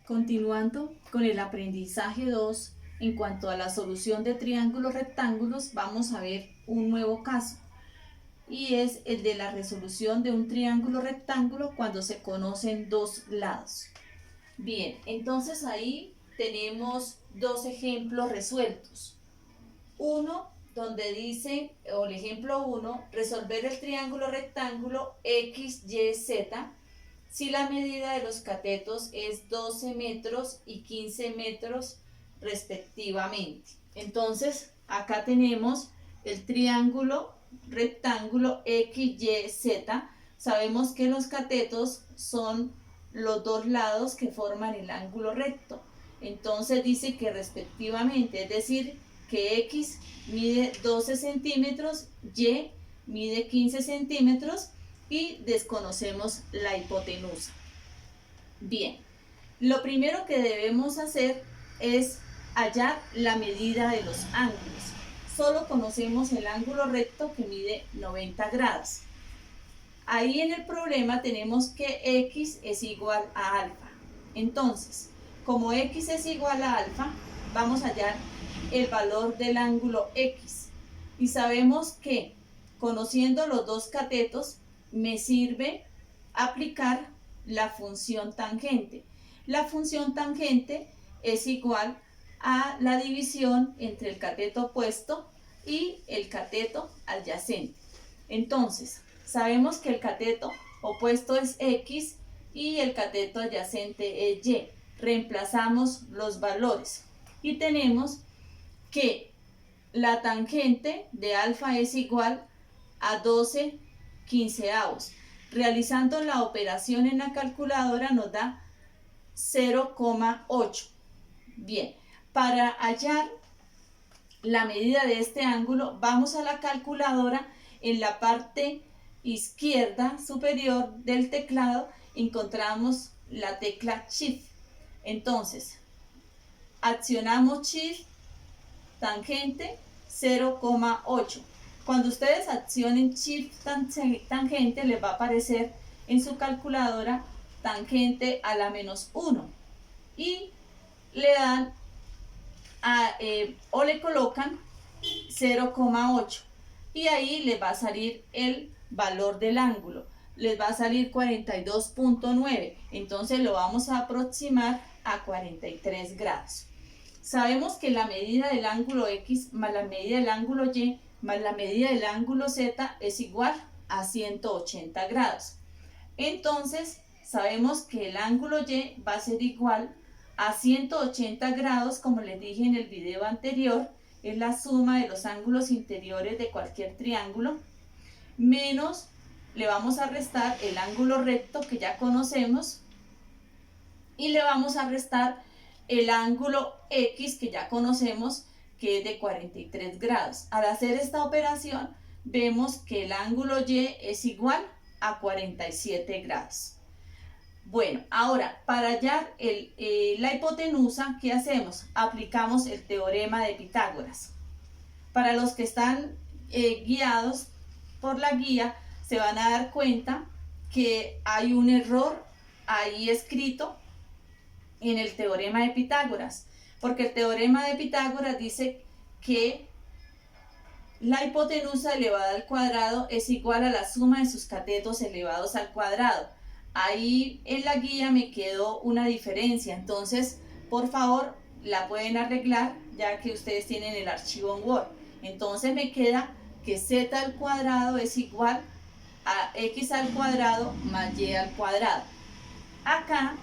Continuando con el aprendizaje 2, en cuanto a la solución de triángulos rectángulos, vamos a ver un nuevo caso y es el de la resolución de un triángulo rectángulo cuando se conocen dos lados. Bien, entonces ahí tenemos dos ejemplos resueltos. Uno donde dice, o el ejemplo 1, resolver el triángulo rectángulo X, Y, Z si la medida de los catetos es 12 metros y 15 metros respectivamente. Entonces, acá tenemos el triángulo rectángulo X, Y, Z. Sabemos que los catetos son los dos lados que forman el ángulo recto. Entonces dice que respectivamente, es decir, que X mide 12 centímetros, Y mide 15 centímetros y desconocemos la hipotenusa. Bien, lo primero que debemos hacer es hallar la medida de los ángulos. Solo conocemos el ángulo recto que mide 90 grados. Ahí en el problema tenemos que X es igual a alfa. Entonces, como X es igual a alfa, vamos a hallar el valor del ángulo X. Y sabemos que, conociendo los dos catetos, me sirve aplicar la función tangente. La función tangente es igual a la división entre el cateto opuesto y el cateto adyacente. Entonces, sabemos que el cateto opuesto es X y el cateto adyacente es Y. Reemplazamos los valores y tenemos que la tangente de alfa es igual a 12 quinceavos. Realizando la operación en la calculadora nos da 0,8. Bien, para hallar la medida de este ángulo, vamos a la calculadora. En la parte izquierda superior del teclado encontramos la tecla Shift. Entonces, accionamos Shift, tangente 0,8. Cuando ustedes accionen Shift tangente, les va a aparecer en su calculadora tangente a la menos 1 y le dan o le colocan 0,8 y ahí les va a salir el valor del ángulo. Les va a salir 42,9. Entonces lo vamos a aproximar a 43 grados. Sabemos que la medida del ángulo X más la medida del ángulo Y más la medida del ángulo Z es igual a 180 grados. Entonces sabemos que el ángulo Y va a ser igual a 180 grados, como les dije en el video anterior, es la suma de los ángulos interiores de cualquier triángulo, menos le vamos a restar el ángulo recto que ya conocemos y le vamos a restar el ángulo X que ya conocemos, que es de 43 grados. Al hacer esta operación vemos que el ángulo Y es igual a 47 grados. Bueno, ahora para hallar la hipotenusa, ¿qué hacemos? Aplicamos el teorema de Pitágoras. Para los que están guiados por la guía, se van a dar cuenta que hay un error ahí escrito en el teorema de Pitágoras, porque el teorema de Pitágoras dice que la hipotenusa elevada al cuadrado es igual a la suma de sus catetos elevados al cuadrado. Ahí en la guía me quedó una diferencia, entonces por favor la pueden arreglar ya que ustedes tienen el archivo en Word. Entonces me queda que z al cuadrado es igual a x al cuadrado más y al cuadrado. Acá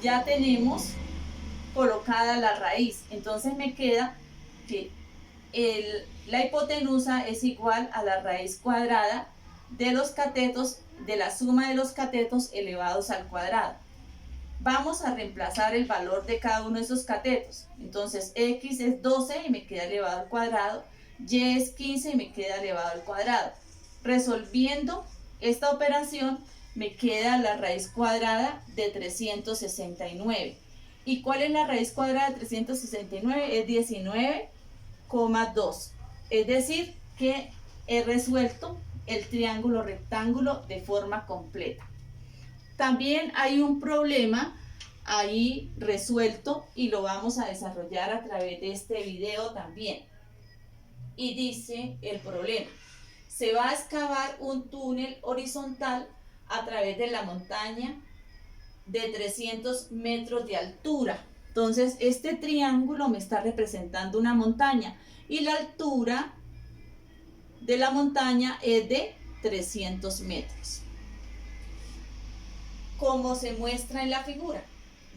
ya tenemos colocada la raíz, entonces me queda que la hipotenusa es igual a la raíz cuadrada de los catetos, de la suma de los catetos elevados al cuadrado. Vamos a reemplazar el valor de cada uno de esos catetos. Entonces x es 12 y me queda elevado al cuadrado, y es 15 y me queda elevado al cuadrado. Resolviendo esta operación me queda la raíz cuadrada de 369. ¿Y cuál es la raíz cuadrada de 369? Es 19,2. Es decir, que he resuelto el triángulo rectángulo de forma completa. También hay un problema ahí resuelto y lo vamos a desarrollar a través de este video también. Y dice el problema: se va a excavar un túnel horizontal a través de la montaña de 300 metros de altura. Entonces este triángulo me está representando una montaña y la altura de la montaña es de 300 metros. Como se muestra en la figura,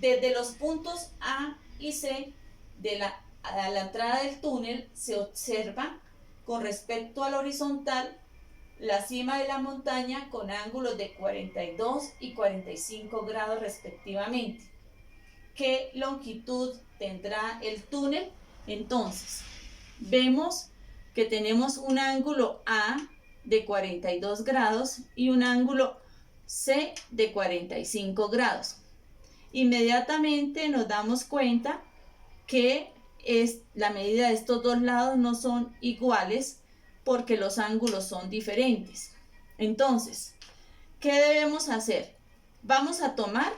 desde los puntos A y C a la entrada del túnel se observa con respecto al horizontal la cima de la montaña con ángulos de 42 y 45 grados respectivamente. ¿Qué longitud tendrá el túnel? Entonces, vemos que tenemos un ángulo A de 42 grados y un ángulo C de 45 grados. Inmediatamente nos damos cuenta que la medida de estos dos lados no son iguales porque los ángulos son diferentes. Entonces, ¿qué debemos hacer? Vamos a tomar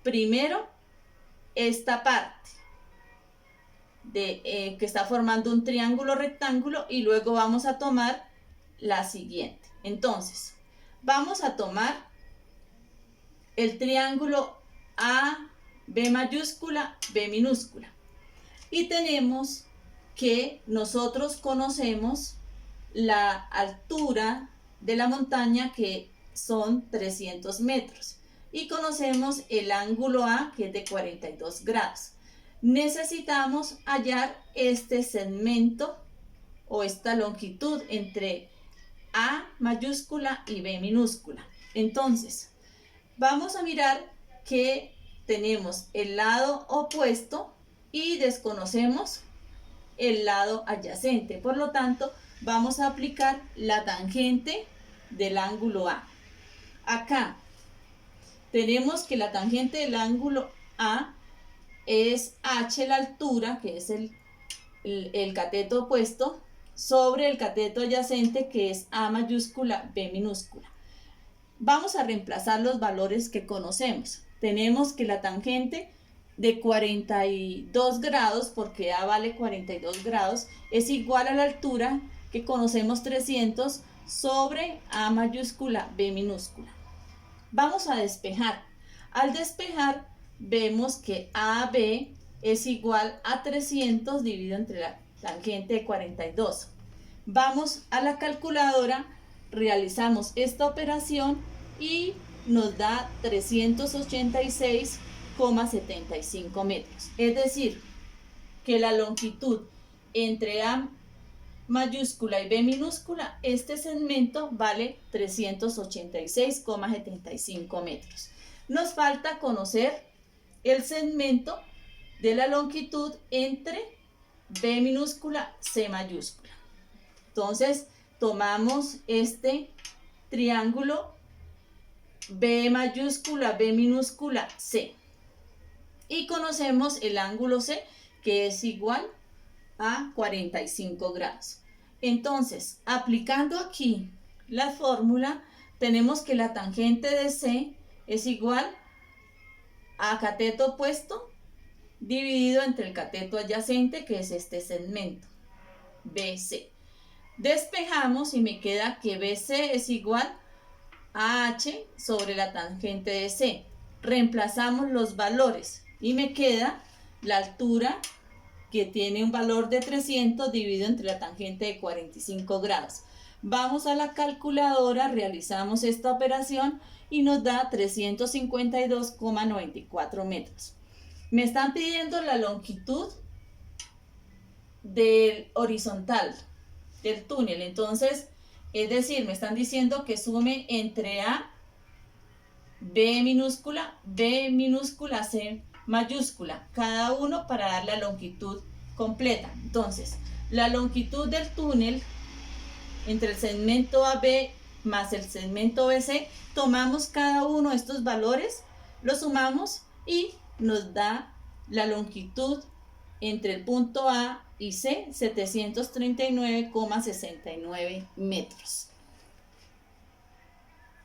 primero esta parte que está formando un triángulo rectángulo y luego vamos a tomar la siguiente. Entonces, vamos a tomar el triángulo A, B mayúscula, B minúscula. Y tenemos que nosotros conocemos la altura de la montaña, que son 300 metros. Y conocemos el ángulo A, que es de 42 grados. Necesitamos hallar este segmento o esta longitud entre A mayúscula y B minúscula. Entonces, vamos a mirar que tenemos el lado opuesto y desconocemos el lado adyacente. Por lo tanto, vamos a aplicar la tangente del ángulo A. Acá tenemos que la tangente del ángulo A es h la altura, que es el cateto opuesto, sobre el cateto adyacente, que es A mayúscula, B minúscula. Vamos a reemplazar los valores que conocemos. Tenemos que la tangente de 42 grados, porque A vale 42 grados, es igual a la altura que conocemos, 300, sobre A mayúscula, B minúscula. Vamos a despejar. Al despejar, vemos que AB es igual a 300 dividido entre la tangente de 42. Vamos a la calculadora, realizamos esta operación y nos da 386,75 metros. Es decir, que la longitud entre A mayúscula y B minúscula, este segmento vale 386,75 metros. Nos falta conocer el segmento de la longitud entre B minúscula, C mayúscula. Entonces, tomamos este triángulo B mayúscula, B minúscula, C. Y conocemos el ángulo C, que es igual a 45 grados. Entonces, aplicando aquí la fórmula, tenemos que la tangente de C es igual a cateto opuesto dividido entre el cateto adyacente, que es este segmento, BC. Despejamos y me queda que BC es igual a H sobre la tangente de C. Reemplazamos los valores y me queda la altura, que tiene un valor de 300 dividido entre la tangente de 45 grados. Vamos a la calculadora, realizamos esta operación y nos da 352,94 metros. Me están pidiendo la longitud del horizontal del túnel. Entonces, es decir, me están diciendo que sume entre A, B minúscula, C mayúscula, cada uno para dar la longitud completa. Entonces, la longitud del túnel entre el segmento AB más el segmento BC, tomamos cada uno de estos valores, los sumamos y nos da la longitud entre el punto A y C, 739,69 metros.